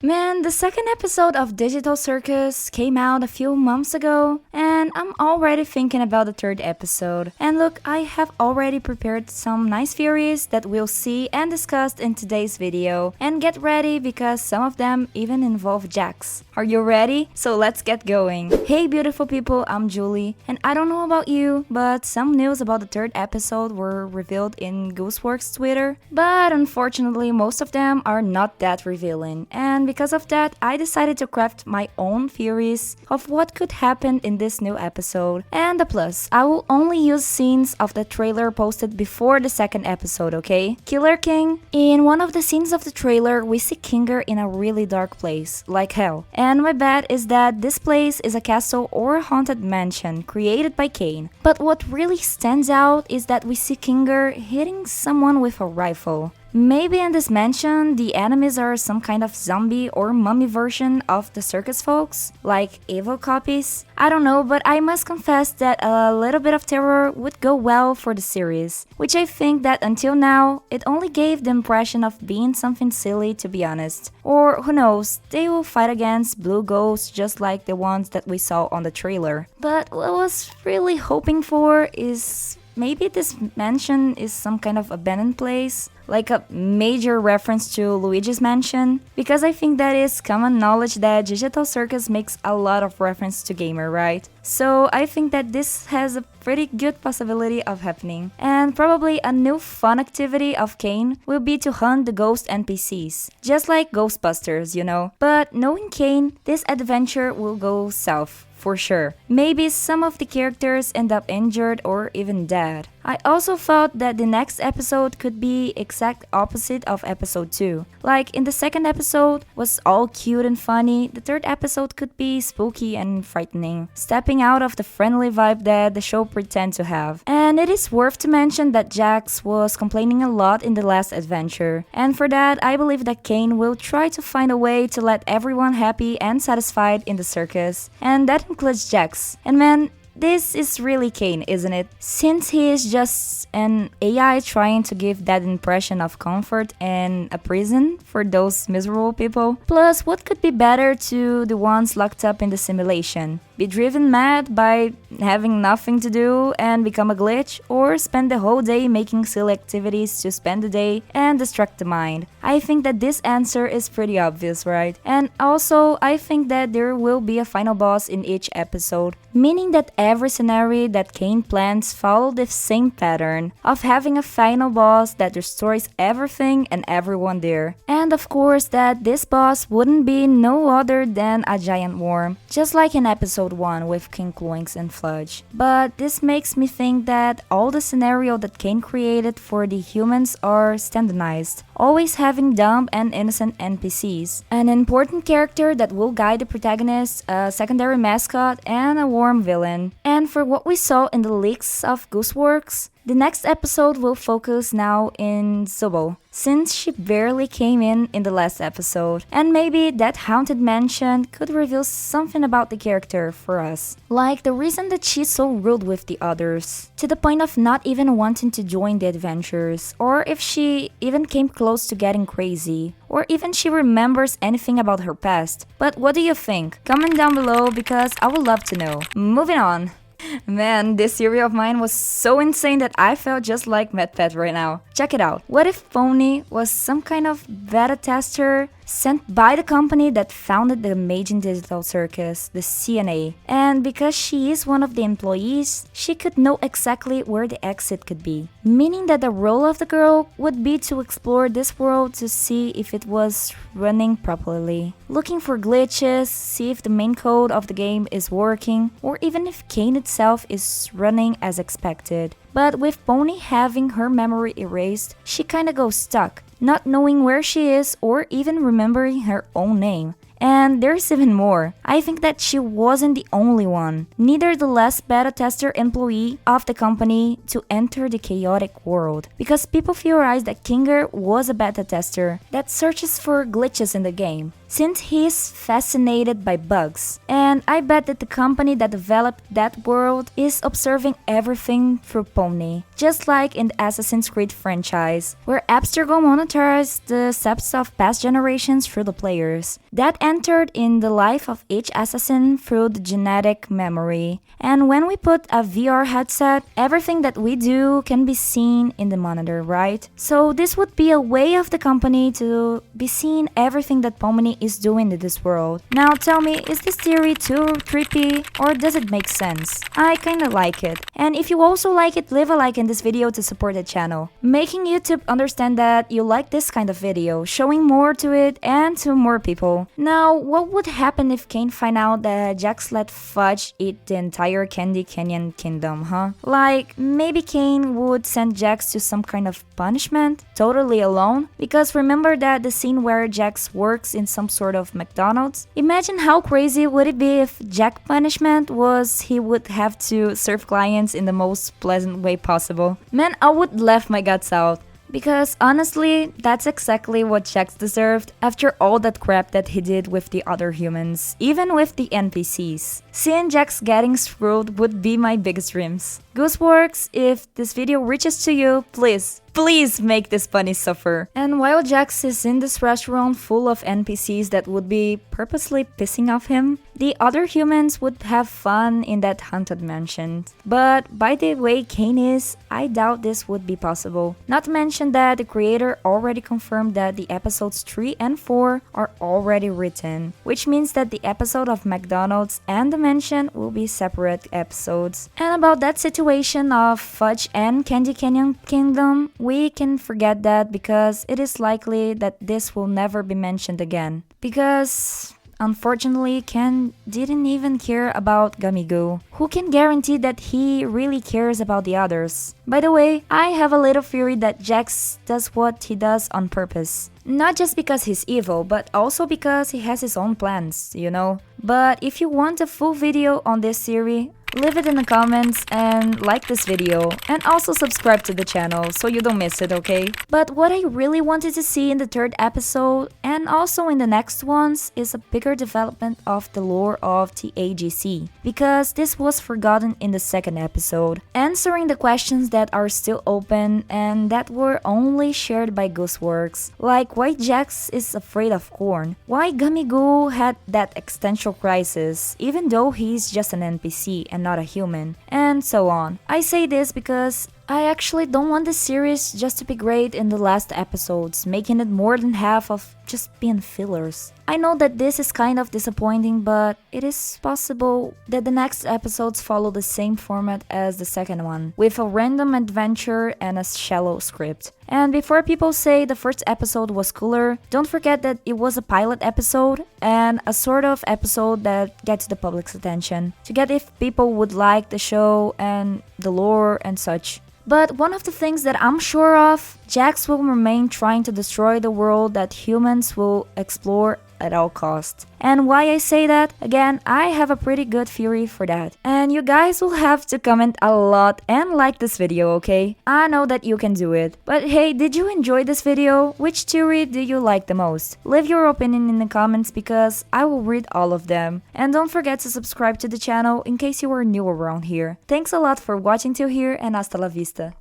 Man, the second episode of Digital Circus came out a few months ago, and I'm already thinking about the third episode. And look, I have already prepared some nice theories that we'll see and discuss in today's video. And get ready because some of them even involve Jax. Are you ready? So let's get going. Hey beautiful people, I'm Julie, and I don't know about you, but some news about the third episode were revealed in Gooseworks Twitter. But unfortunately, most of them are not that revealing. And because of that, I decided to craft my own theories of what could happen in this new episode. And the plus, I will only use scenes of the trailer posted before the second episode, okay? Killer King. In one of the scenes of the trailer, we see Kinger in a really dark place, like hell. And my bet is that this place is a castle or a haunted mansion created by Caine. But what really stands out is that we see Kinger hitting someone with a rifle. Maybe in this mansion, the enemies are some kind of zombie or mummy version of the circus folks, like evil copies. I don't know, but I must confess that a little bit of terror would go well for the series, which I think that until now, it only gave the impression of being something silly, to be honest. Or who knows, they will fight against blue ghosts just like the ones that we saw on the trailer. But what I was really hoping for is maybe this mansion is some kind of abandoned place, like a major reference to Luigi's Mansion, because I think that is common knowledge that Digital Circus makes a lot of reference to gamer, right? So I think that this has a pretty good possibility of happening. And probably a new fun activity of Caine will be to hunt the ghost NPCs, just like Ghostbusters, you know. But knowing Caine, this adventure will go south. For sure. Maybe some of the characters end up injured or even dead. I also thought that the next episode could be exact opposite of episode 2. Like in the second episode was all cute and funny, the third episode could be spooky and frightening, stepping out of the friendly vibe that the show pretends to have. And it is worth to mention that Jax was complaining a lot in the last adventure. And for that, I believe that Caine will try to find a way to let everyone happy and satisfied in the circus. And that includes Jax. And man, this is really Caine, isn't it? Since he is just an AI trying to give that impression of comfort and a prison for those miserable people. Plus, what could be better to the ones locked up in the simulation? Be driven mad by having nothing to do and become a glitch, or spend the whole day making silly activities to spend the day and distract the mind? I think that this answer is pretty obvious, right? And also, I think that there will be a final boss in each episode, meaning that every scenario that Caine plans follow the same pattern of having a final boss that destroys everything and everyone there. And of course that this boss wouldn't be no other than a giant worm, just like in episode 1 with King Cloinks and Fludge. But this makes me think that all the scenario that Caine created for the humans are standardized, always having dumb and innocent NPCs, an important character that will guide the protagonist, a secondary mascot, and a worm villain. And for what we saw in the leaks of Gooseworks, the next episode will focus now in Zooble, since she barely came in the last episode. And maybe that haunted mansion could reveal something about the character for us. Like the reason that she's so rude with the others, to the point of not even wanting to join the adventures, or if she even came close to getting crazy, or even she remembers anything about her past. But what do you think? Comment down below because I would love to know. Moving on. Man, this theory of mine was so insane that I felt just like MedPet right now. Check it out. What if Pomni was some kind of beta tester sent by the company that founded the Amazing Digital Circus, the CNA? And because she is one of the employees, she could know exactly where the exit could be. Meaning that the role of the girl would be to explore this world to see if it was running properly. Looking for glitches, see if the main code of the game is working, or even if Caine itself is running as expected. But with Pomni having her memory erased, she kinda goes stuck, not knowing where she is or even remembering her own name. And there's even more. I think that she wasn't the only one, neither the last beta tester employee of the company to enter the chaotic world. Because people theorize that Kinger was a beta tester that searches for glitches in the game. since he's fascinated by bugs. And I bet that the company that developed that world is observing everything through Pomni, just like in the Assassin's Creed franchise, where Abstergo monitors the steps of past generations through the players, that entered in the life of each assassin through the genetic memory. And when we put a VR headset, everything that we do can be seen in the monitor, right? So this would be a way of the company to be seeing everything that Pomni is doing in this world. Now tell me, is this theory too creepy or does it make sense? I kinda like it. And if you also like it, leave a like in this video to support the channel, making YouTube understand that you like this kind of video, showing more to it and to more people. Now, what would happen if Caine find out that Jax let Fudge eat the entire Candy Canyon kingdom, huh? Like, maybe Caine would send Jax to some kind of punishment, totally alone? Because remember that the scene where Jax works in some sort of McDonald's? Imagine how crazy would it be if Jack's punishment was he would have to serve clients in the most pleasant way possible. Man, I would laugh my guts out. Because honestly, that's exactly what Jax deserved after all that crap that he did with the other humans, even with the NPCs. Seeing Jax getting screwed would be my biggest dreams. Gooseworks, if this video reaches to you, please make this bunny suffer. And while Jax is in this restaurant full of NPCs that would be purposely pissing off him, the other humans would have fun in that haunted mansion. But by the way Caine is, I doubt this would be possible. Not to mention that the creator already confirmed that the episodes 3 and 4 are already written, which means that the episode of McDonald's and the mansion will be separate episodes. And about that situation of Fudge and Candy Canyon Kingdom, we can forget that because it is likely that this will never be mentioned again. Because unfortunately, Ken didn't even care about Gamigo. Who can guarantee that he really cares about the others? By the way, I have a little theory that Jax does what he does on purpose. Not just because he's evil, but also because he has his own plans, you know? But if you want a full video on this theory, leave it in the comments and like this video, and also subscribe to the channel so you don't miss it, okay? But what I really wanted to see in the third episode and also in the next ones is a bigger development of the lore of the AGC, because this was forgotten in the second episode, answering the questions that are still open and that were only shared by Gooseworks, like why Jax is afraid of corn, why Gamigo had that existential crisis even though he's just an NPC and not a human, and so on. I say this because I actually don't want this series just to be great in the last episodes, making it more than half of just being fillers. I know that this is kind of disappointing, but it is possible that the next episodes follow the same format as the second one, with a random adventure and a shallow script. And before people say the first episode was cooler, don't forget that it was a pilot episode and a sort of episode that gets the public's attention, to get if people would like the show and the lore and such. But one of the things that I'm sure of, Jax will remain trying to destroy the world that humans will explore at all costs. And why I say that? Again, I have a pretty good theory for that. And you guys will have to comment a lot and like this video, okay? I know that you can do it. But hey, did you enjoy this video? Which theory do you like the most? Leave your opinion in the comments because I will read all of them. And don't forget to subscribe to the channel in case you are new around here. Thanks a lot for watching till here and hasta la vista.